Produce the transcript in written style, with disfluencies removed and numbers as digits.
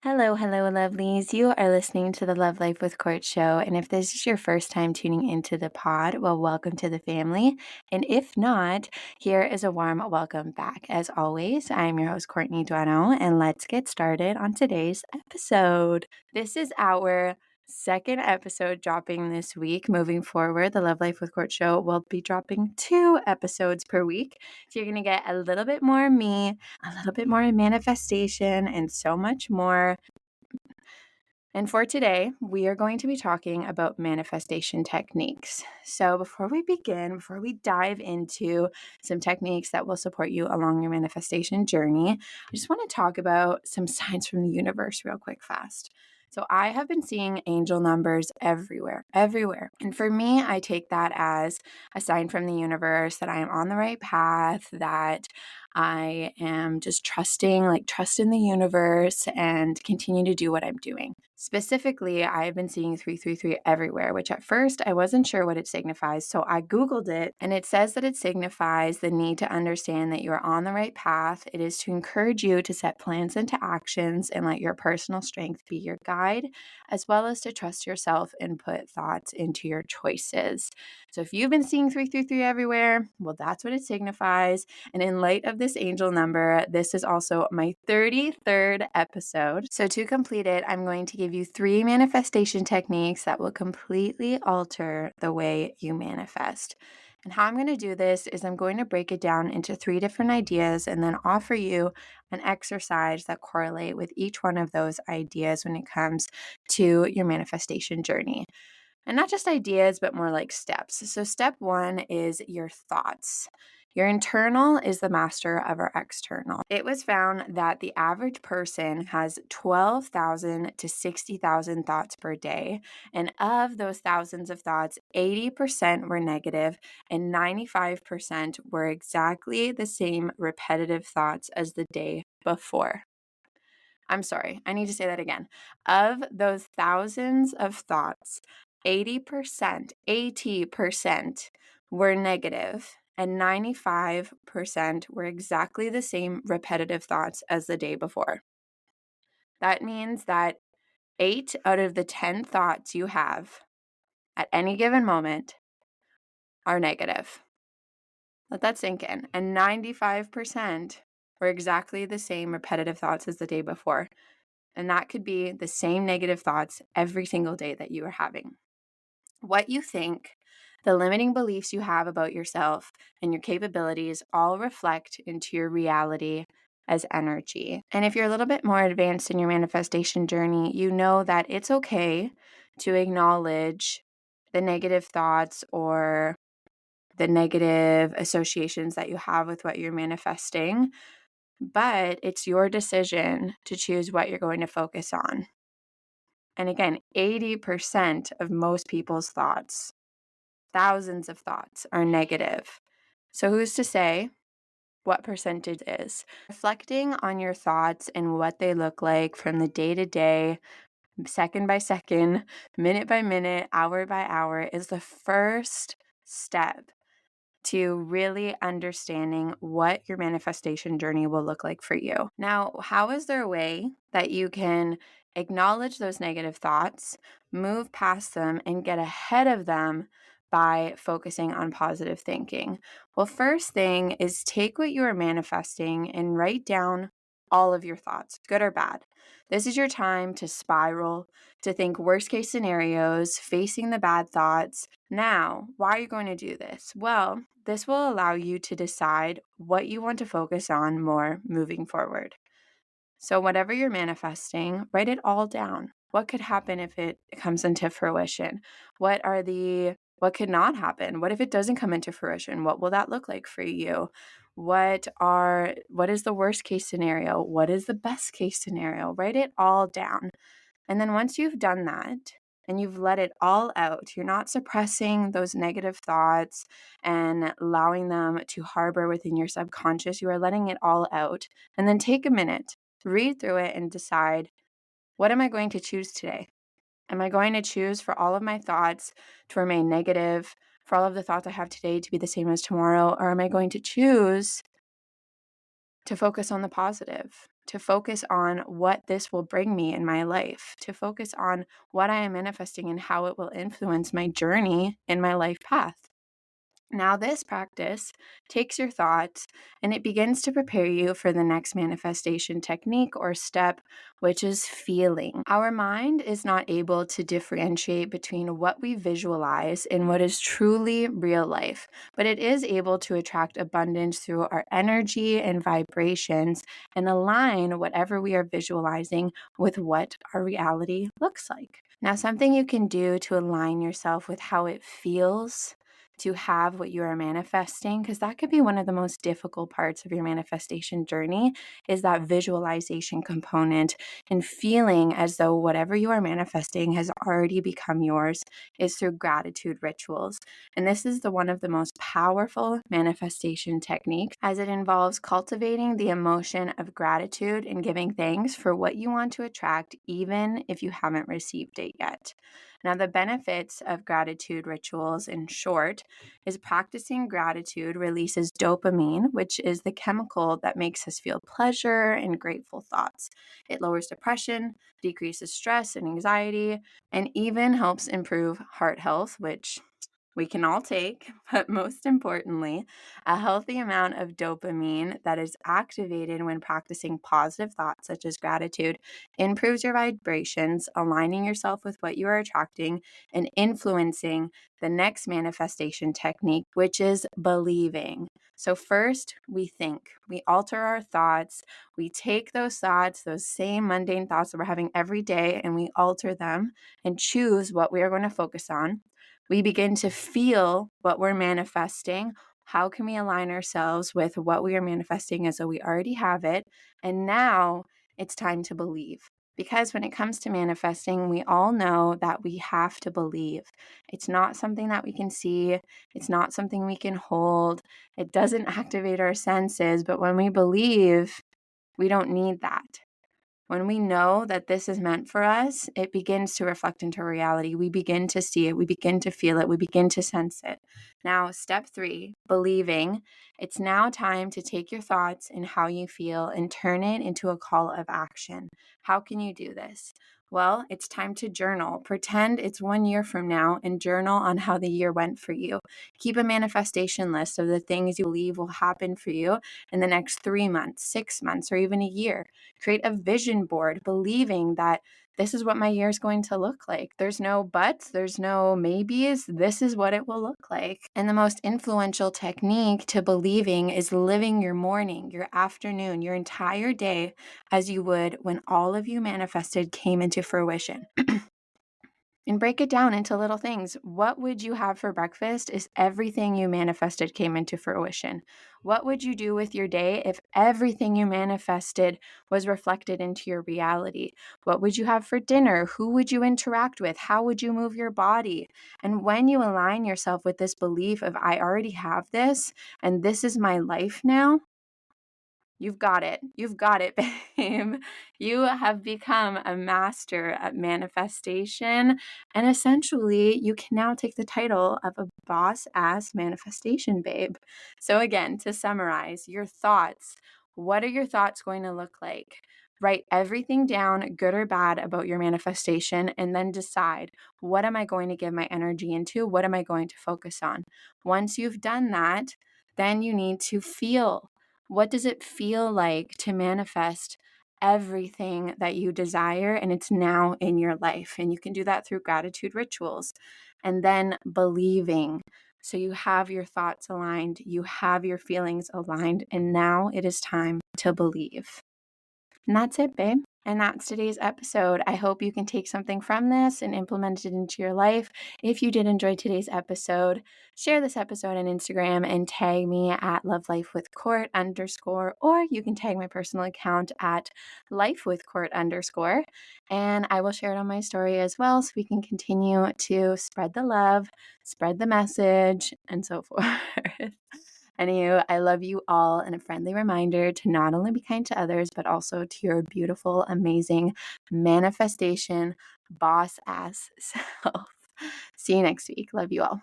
Hello, hello, lovelies. You are listening to the Love Life with Court show. And if this is your first time tuning into the pod, well, welcome to the family. And if not, here is a warm welcome back. As always, I'm your host, Courtney Duano, and let's get started on today's episode. This is our second episode dropping this week. Moving forward, the Love Life with Court show will be dropping 2 episodes per week. So you're going to get a little bit more me, a little bit more manifestation, and so much more. And for today, we are going to be talking about manifestation techniques. So, before we begin, before we dive into some techniques that will support you along your manifestation journey, I just want to talk about some signs from the universe real quick, fast. So, I have been seeing angel numbers everywhere, everywhere. And for me, I take that as a sign from the universe that I am on the right path, that I am just trust in the universe and continue to do what I'm doing. Specifically, I've been seeing 333 everywhere, which at first I wasn't sure what it signifies. So I Googled it and it says that it signifies the need to understand that you are on the right path. It is to encourage you to set plans into actions and let your personal strength be your guide, as well as to trust yourself and put thoughts into your choices. So if you've been seeing 333 everywhere, well, that's what it signifies. And in light of this angel number, this is also my 33rd episode. So to complete it, I'm going to give you 3 manifestation techniques that will completely alter the way you manifest. And how I'm going to do this is I'm going to break it down into 3 different ideas and then offer you an exercise that correlate with each one of those ideas when it comes to your manifestation journey. And not just ideas, but more like steps. So, step 1 is your thoughts. Your internal is the master of our external. It was found that the average person has 12,000 to 60,000 thoughts per day. And of those thousands of thoughts, 80% were negative and 95% were exactly the same repetitive thoughts as the day before. I'm sorry, I need to say that again. Of those thousands of thoughts, 80% were negative, and 95% were exactly the same repetitive thoughts as the day before. That means that 8 out of the 10 thoughts you have at any given moment are negative. Let that sink in. And 95% were exactly the same repetitive thoughts as the day before. And that could be the same negative thoughts every single day that you are having. What you think, the limiting beliefs you have about yourself and your capabilities all reflect into your reality as energy. And if you're a little bit more advanced in your manifestation journey, you know that it's okay to acknowledge the negative thoughts or the negative associations that you have with what you're manifesting, but it's your decision to choose what you're going to focus on. And again, 80% of most people's thoughts, thousands of thoughts, are negative. So who's to say what percentage is? Reflecting on your thoughts and what they look like from the day to day, second by second, minute by minute, hour by hour is the first step to really understanding what your manifestation journey will look like for you. Now, how is there a way that you can acknowledge those negative thoughts, move past them, and get ahead of them by focusing on positive thinking? Well, first thing is take what you are manifesting and write down all of your thoughts, good or bad. This is your time to spiral, to think worst case scenarios, facing the bad thoughts. Now, why are you going to do this? Well, this will allow you to decide what you want to focus on more moving forward. So, whatever you're manifesting, write it all down. What could happen if it comes into fruition? What could not happen? What if it doesn't come into fruition? What will that look like for you? What is the worst case scenario? What is the best case scenario? Write it all down. And then once you've done that and you've let it all out, you're not suppressing those negative thoughts and allowing them to harbor within your subconscious. You are letting it all out. And then take a minute, read through it, and decide, what am I going to choose today? Am I going to choose for all of my thoughts to remain negative, for all of the thoughts I have today to be the same as tomorrow? Or am I going to choose to focus on the positive? to focus on what this will bring me in my life, to focus on what I am manifesting and how it will influence my journey in my life path. Now, this practice takes your thoughts and it begins to prepare you for the next manifestation technique or step, which is feeling. Our mind is not able to differentiate between what we visualize and what is truly real life, but it is able to attract abundance through our energy and vibrations and align whatever we are visualizing with what our reality looks like. Now, something you can do to align yourself with how it feels to have what you are manifesting, because that could be one of the most difficult parts of your manifestation journey, is that visualization component and feeling as though whatever you are manifesting has already become yours, is through gratitude rituals. And this is one of the most powerful manifestation techniques, as it involves cultivating the emotion of gratitude and giving thanks for what you want to attract, even if you haven't received it yet. Now, the benefits of gratitude rituals, in short, is practicing gratitude releases dopamine, which is the chemical that makes us feel pleasure and grateful thoughts. It lowers depression, decreases stress and anxiety, and even helps improve heart health, which we can all take, but most importantly, a healthy amount of dopamine that is activated when practicing positive thoughts, such as gratitude, improves your vibrations, aligning yourself with what you are attracting and influencing the next manifestation technique, which is believing. So, first, we think, we alter our thoughts, we take those thoughts, those same mundane thoughts that we're having every day, and we alter them and choose what we are going to focus on. We begin to feel what we're manifesting. How can we align ourselves with what we are manifesting as though we already have it? And now it's time to believe. Because when it comes to manifesting, we all know that we have to believe. It's not something that we can see, it's not something we can hold, it doesn't activate our senses. But when we believe, we don't need that. When we know that this is meant for us, it begins to reflect into reality. We begin to see it. We begin to feel it. We begin to sense it. Now, step 3, believing. It's now time to take your thoughts and how you feel and turn it into a call of action. How can you do this? Well, it's time to journal. Pretend it's 1 year from now and journal on how the year went for you. Keep a manifestation list of the things you believe will happen for you in the next 3 months, 6 months, or even a year. Create a vision board, believing that this is what my year is going to look like. There's no buts, there's no maybes. This is what it will look like. And the most influential technique to believing is living your morning, your afternoon, your entire day as you would when all of you manifested came into fruition. And break it down into little things. What would you have for breakfast is everything you manifested came into fruition. What would you do with your day if everything you manifested was reflected into your reality? What would you have for dinner? Who would you interact with? How would you move your body? And when you align yourself with this belief of, I already have this and this is my life now, you've got it. You've got it, babe. You have become a master at manifestation. And essentially, you can now take the title of a boss ass manifestation babe. So, again, to summarize, your thoughts. What are your thoughts going to look like? Write everything down, good or bad, about your manifestation, and then decide, what am I going to give my energy into? What am I going to focus on? Once you've done that, then you need to feel. What does it feel like to manifest everything that you desire and it's now in your life? And you can do that through gratitude rituals. And then believing. So you have your thoughts aligned, you have your feelings aligned, and now it is time to believe. And that's it, babe. And that's today's episode. I hope you can take something from this and implement it into your life. If you did enjoy today's episode, share this episode on Instagram and tag me at lovelifewithcourt_, or you can tag my personal account at lifewithcourt_. And I will share it on my story as well, so we can continue to spread the love, spread the message, and so forth. Anywho, I love you all, and a friendly reminder to not only be kind to others, but also to your beautiful, amazing manifestation boss ass self. See you next week. Love you all.